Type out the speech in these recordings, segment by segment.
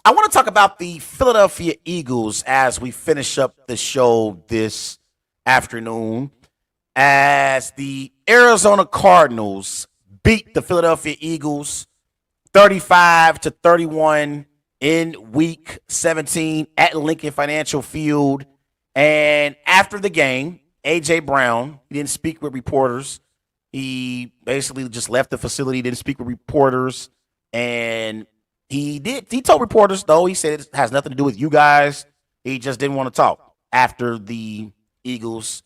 I want to talk about the Philadelphia Eagles as we finish up the show this afternoon. As the Arizona Cardinals beat the Philadelphia Eagles 35-31 in Week 17 at Lincoln Financial Field. And after the game, A.J. Brown, he didn't speak with reporters. He basically just left the facility, didn't speak with reporters. And he told reporters, though, he said it has nothing to do with you guys. He just didn't want to talk after the Eagles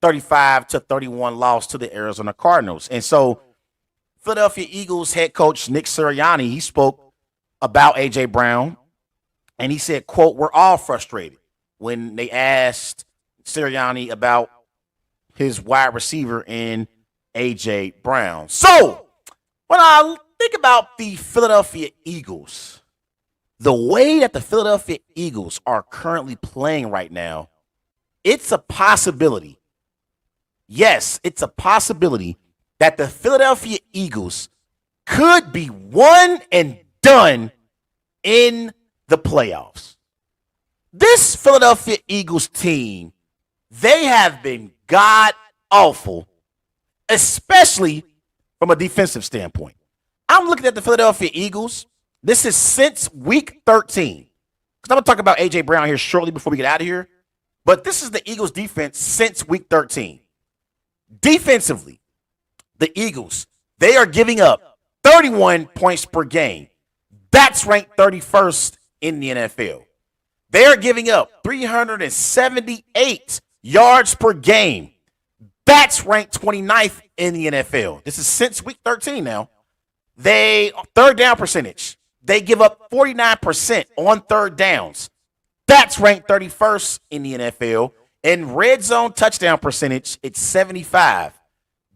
35-31 loss to the Arizona Cardinals. And so Philadelphia Eagles head coach Nick Sirianni, he spoke about A.J. Brown, and he said, quote, "We're all frustrated," when they asked Sirianni about his wide receiver in A.J. Brown. So when I think about the Philadelphia Eagles, the way that the Philadelphia Eagles are currently playing right now, it's a possibility. Yes, it's a possibility that the Philadelphia Eagles could be one and done in the playoffs. This Philadelphia Eagles team, they have been god awful, especially from a defensive standpoint. I'm looking at the Philadelphia Eagles. This is since Week 13. Because I'm going to talk about A.J. Brown here shortly before we get out of here. But this is the Eagles' defense since Week 13. Defensively, the Eagles, they are giving up 31 points per game. That's ranked 31st in the NFL. They are giving up 378 yards per game. That's ranked 29th in the NFL. This is since Week 13 now. They third down percentage. They give up 49% on third downs. That's ranked 31st in the NFL. And red zone touchdown percentage, it's 75.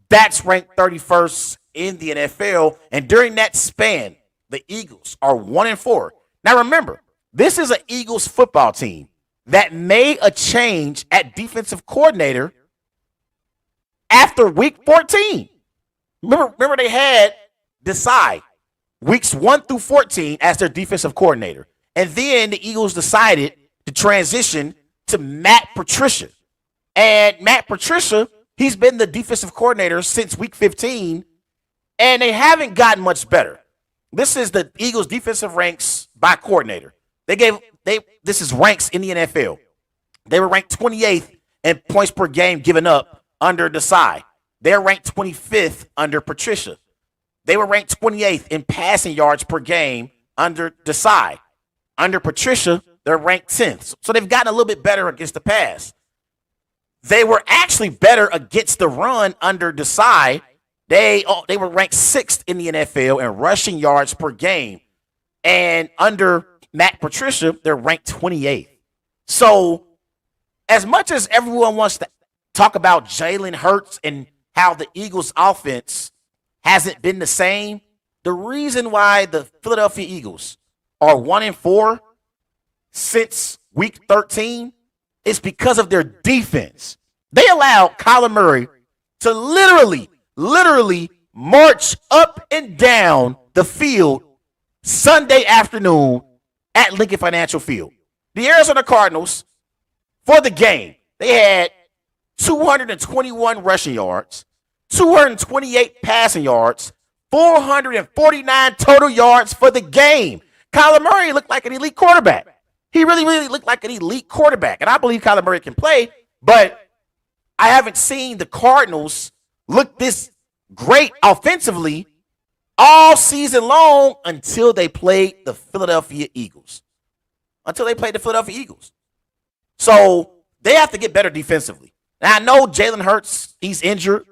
That's ranked 31st in the NFL. And during that span, the Eagles are 1-4. Now remember, this is an Eagles football team that made a change at defensive coordinator after Week 14. Remember they had Desai weeks 1 through 14 as their defensive coordinator. And then the Eagles decided to transition to Matt Patricia. And Matt Patricia, he's been the defensive coordinator since Week 15, and they haven't gotten much better. This is the Eagles defensive ranks by coordinator. This is ranks in the NFL. They were ranked 28th in points per game given up under Desai. They're ranked 25th under Patricia. They were ranked 28th in passing yards per game under Desai. Under Patricia, they're ranked 10th. So they've gotten a little bit better against the pass. They were actually better against the run under Desai. They were ranked 6th in the NFL in rushing yards per game. And under Matt Patricia, they're ranked 28th. So as much as everyone wants to talk about Jalen Hurts and how the Eagles offense hasn't been the same, the reason why the Philadelphia Eagles are 1-4 since Week 13 is because of their defense. They allowed Kyler Murray to literally march up and down the field Sunday afternoon at Lincoln Financial Field. The Arizona Cardinals, for the game, they had 221 rushing yards, 228 passing yards, 449 total yards for the game. Kyler Murray looked like an elite quarterback. He really looked like an elite quarterback. And I believe Kyler Murray can play, but I haven't seen the Cardinals look this great offensively all season long until they played the Philadelphia Eagles. So they have to get better defensively. Now, I know Jalen Hurts, he's injured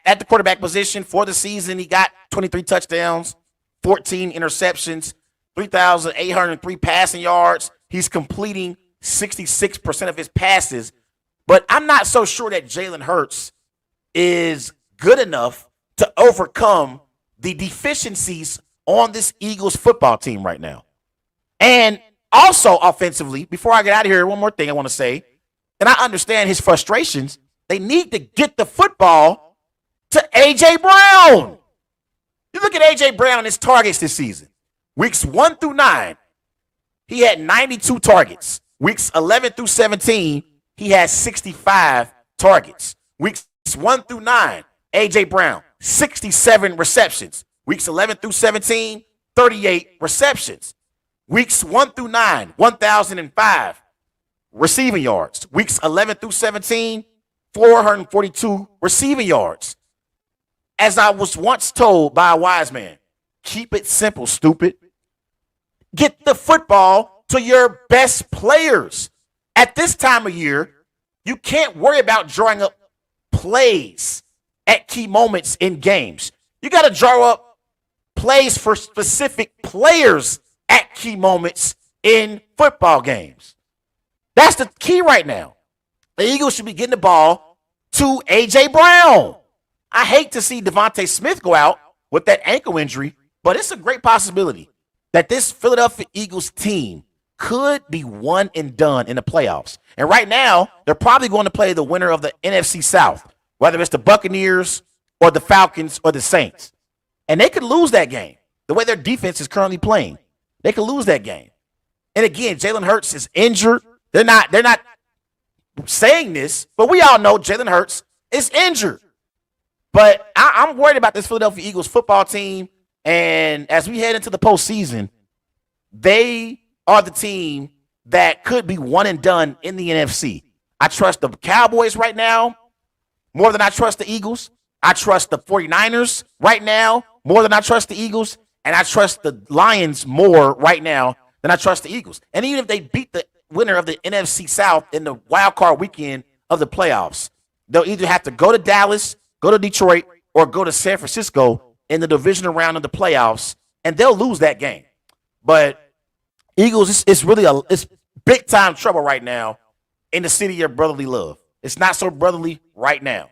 at the quarterback position for the season. He got 23 touchdowns, 14 interceptions, 3,803 passing yards. He's completing 66% of his passes. But I'm not so sure that Jalen Hurts is good enough to overcome the deficiencies on this Eagles football team right now. And also offensively, before I get out of here, one more thing I want to say, and I understand his frustrations, they need to get the football to A.J. Brown. You look at A.J. Brown and his targets this season. Weeks 1 through 9, he had 92 targets. Weeks 11 through 17, he had 65 targets. Weeks 1 through 9, A.J. Brown, 67 receptions. Weeks 11 through 17, 38 receptions. Weeks 1 through 9, 1,005 receiving yards. Weeks 11 through 17, 442 receiving yards. As I was once told by a wise man, keep it simple, stupid. Get the football to your best players. At this time of year, you can't worry about drawing up plays at key moments in games. You got to draw up plays for specific players at key moments in football games. That's the key right now. The Eagles should be getting the ball to A.J. Brown. I hate to see Devontae Smith go out with that ankle injury, but it's a great possibility that this Philadelphia Eagles team could be one and done in the playoffs. And right now, they're probably going to play the winner of the NFC South, whether it's the Buccaneers or the Falcons or the Saints. And they could lose that game. The way their defense is currently playing, they could lose that game. And again, Jalen Hurts is injured. They're not saying this, but we all know Jalen Hurts is injured. But I'm worried about this Philadelphia Eagles football team. And as we head into the postseason, they are the team that could be one and done in the NFC. I trust the Cowboys right now more than I trust the Eagles. I trust the 49ers right now more than I trust the Eagles. And I trust the Lions more right now than I trust the Eagles. And even if they beat the winner of the NFC South in the wild card weekend of the playoffs, they'll either have to go to Dallas, go to Detroit, or go to San Francisco in the divisional round of the playoffs, and they'll lose that game. But Eagles, it's really it's big time trouble right now in the city of brotherly love. It's not so brotherly right now.